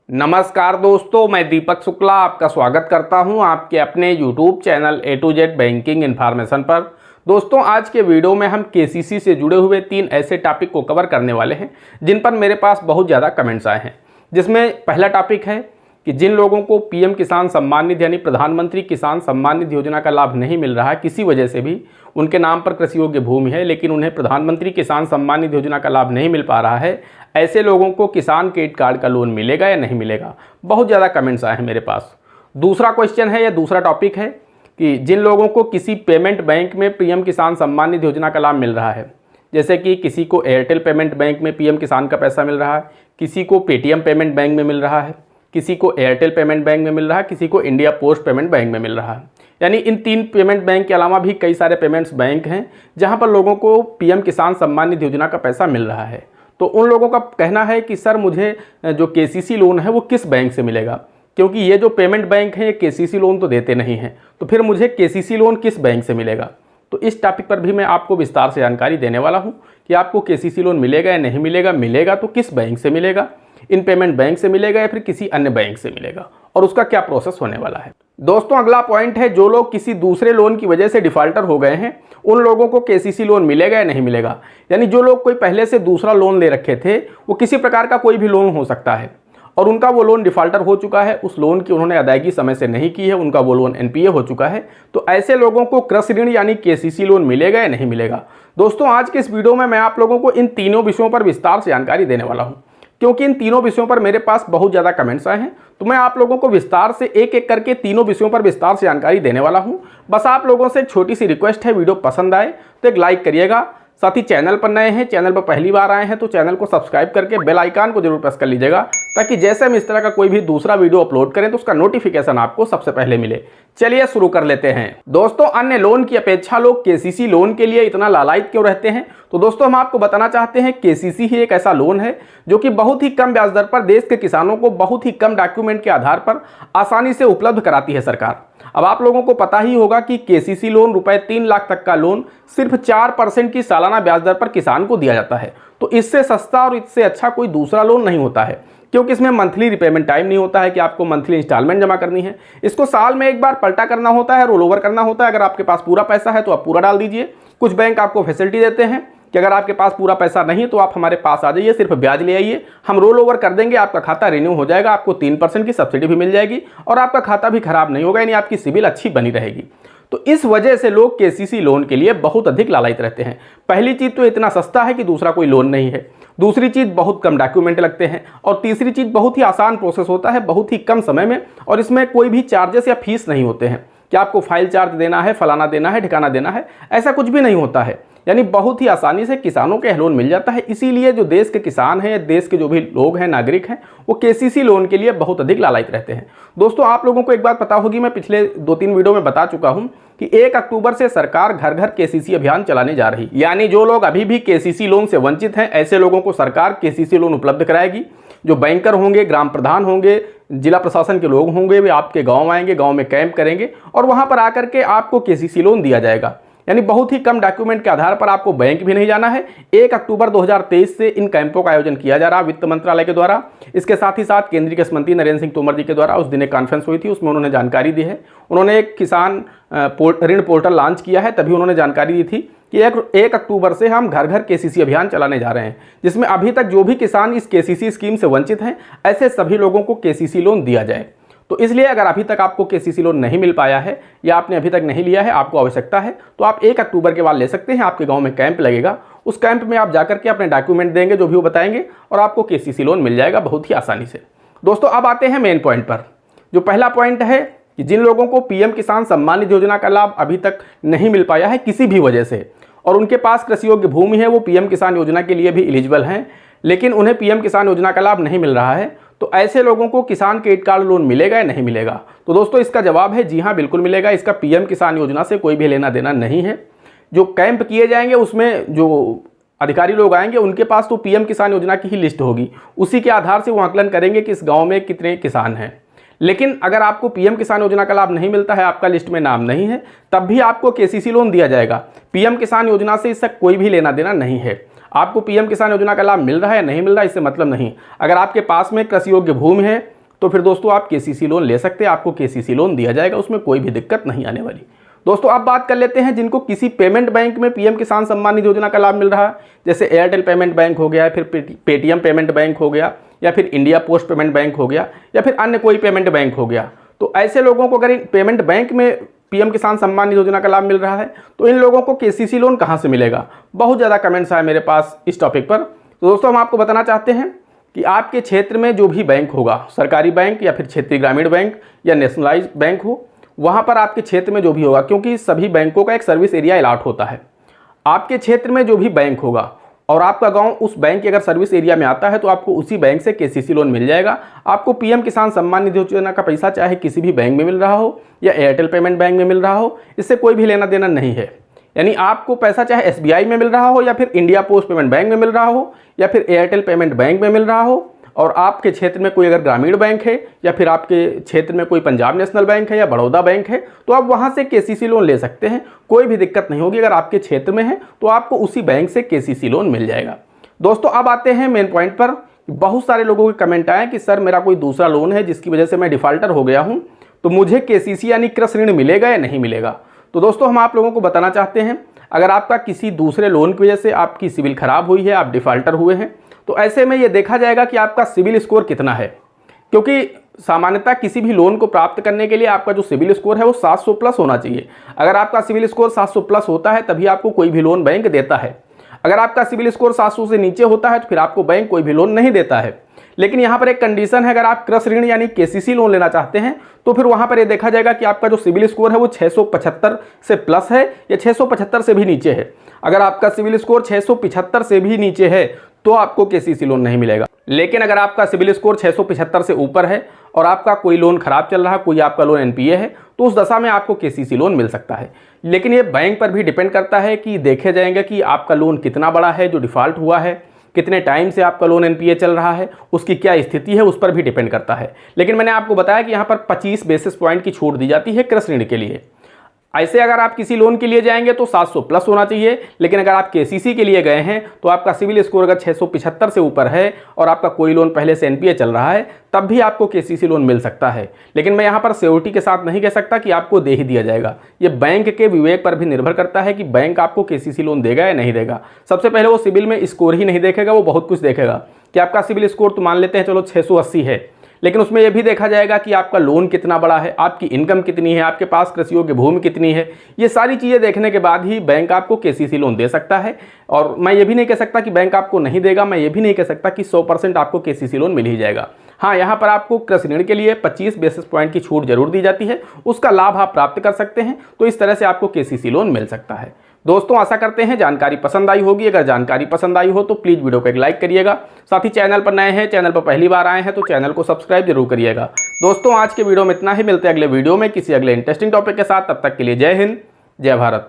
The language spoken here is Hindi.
नमस्कार दोस्तों, मैं दीपक शुक्ला आपका स्वागत करता हूं आपके अपने YouTube channel A to Z banking information पर। दोस्तों, आज के वीडियो में हम KCC से जुड़े हुए 3 ऐसे टॉपिक को कवर करने वाले हैं जिन पर मेरे पास बहुत ज़्यादा कमेंट्स आए हैं। जिसमें पहला टॉपिक है कि जिन लोगों को PM किसान सम्मान निधि यानी प्रधानमंत्री किसान सम्मान निधि योजना का लाभ नहीं मिल रहा है, किसी वजह से भी उनके नाम पर कृषि योग्य भूमि है लेकिन उन्हें प्रधानमंत्री किसान सम्मान निधि योजना का लाभ नहीं मिल पा रहा है, ऐसे लोगों को किसान क्रेडिट कार्ड का लोन मिलेगा या नहीं मिलेगा। बहुत ज़्यादा कमेंट्स आए हैं मेरे पास। दूसरा क्वेश्चन है या दूसरा टॉपिक है कि जिन लोगों को किसी पेमेंट बैंक में PM किसान सम्मान निधि योजना का लाभ मिल रहा है, जैसे कि किसी को एयरटेल पेमेंट बैंक में PM किसान का पैसा मिल रहा है, किसी को पेटीएम पेमेंट बैंक में मिल रहा है, किसी को एयरटेल पेमेंट बैंक में मिल रहा है, किसी को इंडिया पोस्ट पेमेंट बैंक में मिल रहा है। यानी इन 3 पेमेंट बैंक के अलावा भी कई सारे पेमेंट्स बैंक हैं जहां पर लोगों को PM किसान सम्मान निधि योजना का पैसा मिल रहा है। तो उन लोगों का कहना है कि सर मुझे जो KCC लोन है वो किस बैंक से मिलेगा, क्योंकि ये जो पेमेंट बैंक हैं ये KCC लोन तो देते नहीं हैं, तो फिर मुझे KCC लोन किस बैंक से मिलेगा। तो इस टॉपिक पर भी मैं आपको विस्तार से जानकारी देने वाला हूँ कि आपको KCC लोन मिलेगा या नहीं मिलेगा, मिलेगा तो किस बैंक से मिलेगा, इन पेमेंट बैंक से मिलेगा या फिर किसी अन्य बैंक से मिलेगा और उसका क्या प्रोसेस होने वाला है। दोस्तों, अगला पॉइंट है जो लोग किसी दूसरे लोन की वजह से डिफॉल्टर हो गए हैं उन लोगों को KCC लोन मिलेगा या नहीं मिलेगा। यानी जो लोग कोई पहले से दूसरा लोन ले रखे थे, वो किसी प्रकार का कोई भी लोन हो सकता है और उनका वो लोन डिफॉल्टर हो चुका है, उस लोन की उन्होंने अदायगी समय से नहीं की है, उनका वो लोन NPA हो चुका है, तो ऐसे लोगों को कृषि ऋण यानी KCC लोन मिलेगा या नहीं मिलेगा। दोस्तों, आज के इस वीडियो में मैं आप लोगों को इन तीनों विषयों पर विस्तार से जानकारी देने वाला हूँ, क्योंकि इन तीनों विषयों पर मेरे पास बहुत ज़्यादा कमेंट्स आए हैं। तो मैं आप लोगों को विस्तार से एक एक करके तीनों विषयों पर विस्तार से जानकारी देने वाला हूं। बस आप लोगों से एक छोटी सी रिक्वेस्ट है, वीडियो पसंद आए तो एक लाइक करिएगा। साथ ही चैनल पर नए हैं, चैनल पर पहली बार आए हैं तो चैनल को सब्सक्राइब करके बेल आइकन को जरूर प्रेस कर लीजिएगा, ताकि जैसे हम इस तरह का कोई भी दूसरा वीडियो अपलोड करें तो उसका नोटिफिकेशन आपको सबसे पहले मिले। चलिए शुरू कर लेते हैं। दोस्तों, अन्य लोन की अपेक्षा लोग KCC लोन के लिए इतना लालायित क्यों रहते हैं? तो दोस्तों, हम आपको बताना चाहते हैं KCC ही एक ऐसा लोन है जो कि बहुत ही कम ब्याज दर पर देश के किसानों को बहुत ही कम डॉक्यूमेंट के आधार पर आसानी से उपलब्ध कराती है सरकार। अब आप लोगों को पता ही होगा कि KCC लोन रुपए 3 लाख तक का लोन सिर्फ 4% की सालाना ब्याज दर पर किसान को दिया जाता है। तो इससे सस्ता और इससे अच्छा कोई दूसरा लोन नहीं होता है, क्योंकि इसमें मंथली रिपेमेंट टाइम नहीं होता है कि आपको मंथली इंस्टॉलमेंट जमा करनी है। इसको साल में एक बार पलटा करना होता है, रोल ओवर करना होता है। अगर आपके पास पूरा पैसा है तो आप पूरा डाल दीजिए। कुछ बैंक आपको फैसिलिटी देते हैं कि अगर आपके पास पूरा पैसा नहीं तो आप हमारे पास आ जाइए, सिर्फ ब्याज ले आइए, हम रोल ओवर कर देंगे, आपका खाता रिन्यू हो जाएगा, आपको 3% की सब्सिडी भी मिल जाएगी और आपका खाता भी खराब नहीं होगा, यानी आपकी सिबिल अच्छी बनी रहेगी। तो इस वजह से लोग KCC लोन के लिए बहुत अधिक लालायित रहते हैं। पहली चीज़ तो इतना सस्ता है कि दूसरा कोई लोन नहीं है, दूसरी चीज़ बहुत कम डॉक्यूमेंट लगते हैं और तीसरी चीज़ बहुत ही आसान प्रोसेस होता है बहुत ही कम समय में, और इसमें कोई भी चार्जेस या फीस नहीं होते हैं कि आपको फाइल चार्ज देना है, फलाना देना है, ठिकाना देना है, ऐसा कुछ भी नहीं होता है। यानी बहुत ही आसानी से किसानों के लोन मिल जाता है। इसीलिए जो देश के किसान हैं, देश के जो भी लोग हैं, नागरिक हैं, वो KCC लोन के लिए बहुत अधिक लालायित रहते हैं। दोस्तों, आप लोगों को एक बात पता होगी, मैं पिछले 2-3 वीडियो में बता चुका हूं कि 1 अक्टूबर से सरकार घर घर KCC अभियान चलाने जा रही। यानी जो लोग अभी भी KCC लोन से वंचित हैं, ऐसे लोगों को सरकार KCC लोन उपलब्ध कराएगी। जो बैंकर होंगे, ग्राम प्रधान होंगे, जिला प्रशासन के लोग होंगे, वे आपके गांव आएंगे, गांव में कैंप करेंगे और वहां पर आकर के आपको KCC लोन दिया जाएगा। यानी बहुत ही कम डॉक्यूमेंट के आधार पर आपको बैंक भी नहीं जाना है। 1 अक्टूबर 2023 से इन कैंपों का आयोजन किया जा रहा है वित्त मंत्रालय के द्वारा। इसके साथ ही साथ केंद्रीय कृषि मंत्री नरेंद्र सिंह तोमर जी के द्वारा उस दिन एक कॉन्फ्रेंस हुई थी, उसमें उन्होंने जानकारी दी है। उन्होंने एक किसान ऋण पोर्टल लॉन्च किया है, तभी उन्होंने जानकारी दी थी कि 1 अक्टूबर से हम घर घर KCC अभियान चलाने जा रहे हैं, जिसमें अभी तक जो भी किसान इस KCC स्कीम से वंचित हैं, ऐसे सभी लोगों को KCC लोन दिया जाए। तो इसलिए अगर अभी तक आपको KCC लोन नहीं मिल पाया है या आपने अभी तक नहीं लिया है, आपको आवश्यकता है, तो आप 1 अक्टूबर के बाद ले सकते हैं। आपके गांव में कैंप लगेगा, उस कैंप में आप जाकर के अपने डॉक्यूमेंट देंगे, जो भी वो बताएंगे, और आपको KCC लोन मिल जाएगा बहुत ही आसानी से। दोस्तों, अब आते हैं मेन पॉइंट पर। जो पहला पॉइंट है कि जिन लोगों को PM किसान सम्मान निधि योजना का लाभ अभी तक नहीं मिल पाया है किसी भी वजह से, और उनके पास कृषि योग्य भूमि है, वो PM किसान योजना के लिए भी एलिजिबल हैं, लेकिन उन्हें PM किसान योजना का लाभ नहीं मिल रहा है, तो ऐसे लोगों को किसान क्रेडिट कार्ड लोन मिलेगा या नहीं मिलेगा? तो दोस्तों, इसका जवाब है जी हाँ, बिल्कुल मिलेगा। इसका PM किसान योजना से कोई भी लेना देना नहीं है। जो कैंप किए जाएंगे उसमें जो अधिकारी लोग आएंगे उनके पास तो PM किसान योजना की ही लिस्ट होगी, उसी के आधार से वो आकलन करेंगे कि इस गाँव में कितने किसान हैं। लेकिन अगर आपको PM किसान योजना का लाभ नहीं मिलता है, आपका लिस्ट में नाम नहीं है, तब भी आपको KCC लोन दिया जाएगा। PM किसान योजना से इससे कोई भी लेना देना नहीं है। आपको PM किसान योजना का लाभ मिल रहा है या नहीं मिल रहा है इससे मतलब नहीं। अगर आपके पास में कृषि योग्य भूमि है, तो फिर दोस्तों आप केसीसी लोन ले सकते हैं, आपको केसीसी लोन दिया जाएगा, उसमें कोई भी दिक्कत नहीं आने वाली। दोस्तों अब बात कर लेते हैं जिनको किसी पेमेंट बैंक में पीएम किसान सम्मान निधि योजना का लाभ मिल रहा है, जैसे एयरटेल पेमेंट बैंक हो गया, फिर पेटीएम पेमेंट बैंक हो गया, या फिर इंडिया पोस्ट पेमेंट बैंक हो गया, या फिर अन्य कोई पेमेंट बैंक हो गया। तो ऐसे लोगों को अगर पेमेंट बैंक में पीएम किसान सम्मान निधि योजना का लाभ मिल रहा है तो इन लोगों को केसीसी लोन कहाँ से मिलेगा? बहुत ज़्यादा कमेंट्स आए मेरे पास इस टॉपिक पर। तो दोस्तों हम आपको बताना चाहते हैं कि आपके क्षेत्र में जो भी बैंक होगा, सरकारी बैंक या फिर क्षेत्रीय ग्रामीण बैंक या नेशनलाइज्ड बैंक हो, वहाँ पर आपके क्षेत्र में जो भी होगा, क्योंकि सभी बैंकों का एक सर्विस एरिया अलॉट होता है, आपके क्षेत्र में जो भी बैंक होगा और आपका गांव उस बैंक के अगर सर्विस एरिया में आता है तो आपको उसी बैंक से केसीसी लोन मिल जाएगा। आपको पीएम किसान सम्मान निधि योजना का पैसा चाहे किसी भी बैंक में मिल रहा हो या एयरटेल पेमेंट बैंक में मिल रहा हो, इससे कोई भी लेना देना नहीं है। यानी आपको पैसा चाहे एसबीआई में मिल रहा हो या फिर इंडिया पोस्ट पेमेंट बैंक में मिल रहा हो या फिर एयरटेल पेमेंट बैंक में मिल रहा हो, और आपके क्षेत्र में कोई अगर ग्रामीण बैंक है या फिर आपके क्षेत्र में कोई पंजाब नेशनल बैंक है या बड़ौदा बैंक है, तो आप वहाँ से केसीसी लोन ले सकते हैं, कोई भी दिक्कत नहीं होगी। अगर आपके क्षेत्र में है तो आपको उसी बैंक से केसीसी लोन मिल जाएगा। दोस्तों अब आते हैं मेन पॉइंट पर। बहुत सारे लोगों के कमेंट आए कि सर मेरा कोई दूसरा लोन है जिसकी वजह से मैं डिफ़ाल्टर हो गया हूँ, तो मुझे केसीसी यानी कृषि ऋण मिलेगा या नहीं मिलेगा? तो दोस्तों हम आप लोगों को बताना चाहते हैं, अगर आपका किसी दूसरे लोन की वजह से आपकी सिविल खराब हुई है, आप डिफ़ाल्टर हुए हैं, तो ऐसे में ये देखा जाएगा कि आपका सिविल स्कोर कितना है, क्योंकि सामान्यतः किसी भी लोन को प्राप्त करने के लिए आपका जो सिविल स्कोर है वो 700 प्लस होना चाहिए। अगर आपका सिविल स्कोर 700 प्लस होता है तभी आपको कोई भी लोन बैंक देता है। अगर आपका सिविल स्कोर 700 से नीचे होता है तो फिर आपको बैंक कोई भी लोन नहीं देता है। लेकिन यहाँ पर एक कंडीशन है, अगर आप कृषि ऋण यानी केसीसी लोन लेना चाहते हैं तो फिर वहाँ पर ये देखा जाएगा कि आपका जो सिविल स्कोर है वो 675 से प्लस है या 675 से भी नीचे है। अगर आपका सिविल स्कोर 675 से भी नीचे है तो आपको केसीसी लोन नहीं मिलेगा। लेकिन अगर आपका सिविल स्कोर 675 से ऊपर है और आपका कोई लोन खराब चल रहा है, कोई आपका लोन एनपीए है, तो उस दशा में आपको केसीसी लोन मिल सकता है। लेकिन ये बैंक पर भी डिपेंड करता है कि देखे जाएंगे कि आपका लोन कितना बड़ा है जो डिफ़ॉल्ट हुआ है, कितने टाइम से आपका लोन एनपीए चल रहा है, उसकी क्या स्थिति है, उस पर भी डिपेंड करता है। लेकिन मैंने आपको बताया कि यहाँ पर 25 बेसिस पॉइंट की छूट दी जाती है कृषि ऋण के लिए। ऐसे अगर आप किसी लोन के लिए जाएंगे तो 700 प्लस होना चाहिए, लेकिन अगर आप केसीसी के लिए गए हैं तो आपका सिविल स्कोर अगर 675 से ऊपर है और आपका कोई लोन पहले से एनपीए चल रहा है तब भी आपको केसीसी लोन मिल सकता है। लेकिन मैं यहाँ पर श्योरिटी के साथ नहीं कह सकता कि आपको दे ही दिया जाएगा। ये बैंक के विवेक पर भी निर्भर करता है कि बैंक आपको केसीसी लोन देगा या नहीं देगा। सबसे पहले वो सिविल में स्कोर ही नहीं देखेगा, वो बहुत कुछ देखेगा कि आपका सिविल स्कोर तो मान लेते हैं चलो 680 है, लेकिन उसमें यह भी देखा जाएगा कि आपका लोन कितना बड़ा है, आपकी इनकम कितनी है, आपके पास कृषि योग्य भूमि कितनी है। ये सारी चीज़ें देखने के बाद ही बैंक आपको केसीसी लोन दे सकता है। और मैं ये भी नहीं कह सकता कि बैंक आपको नहीं देगा, मैं ये भी नहीं कह सकता कि 100% आपको केसीसी लोन मिल ही जाएगा। हाँ, यहाँ पर आपको कृषि ऋण के लिए 25 बेसिस पॉइंट की छूट जरूर दी जाती है, उसका लाभ आप प्राप्त कर सकते हैं। तो इस तरह से आपको केसीसी लोन मिल सकता है। दोस्तों आशा करते हैं जानकारी पसंद आई होगी। अगर जानकारी पसंद आई हो तो प्लीज़ वीडियो को एक लाइक करिएगा। साथ ही चैनल पर नए हैं, चैनल पर पहली बार आए हैं तो चैनल को सब्सक्राइब जरूर करिएगा। दोस्तों आज के वीडियो में इतना ही, मिलते हैं अगले वीडियो में किसी अगले इंटरेस्टिंग टॉपिक के साथ। तब तक के लिए जय हिंद, जय भारत।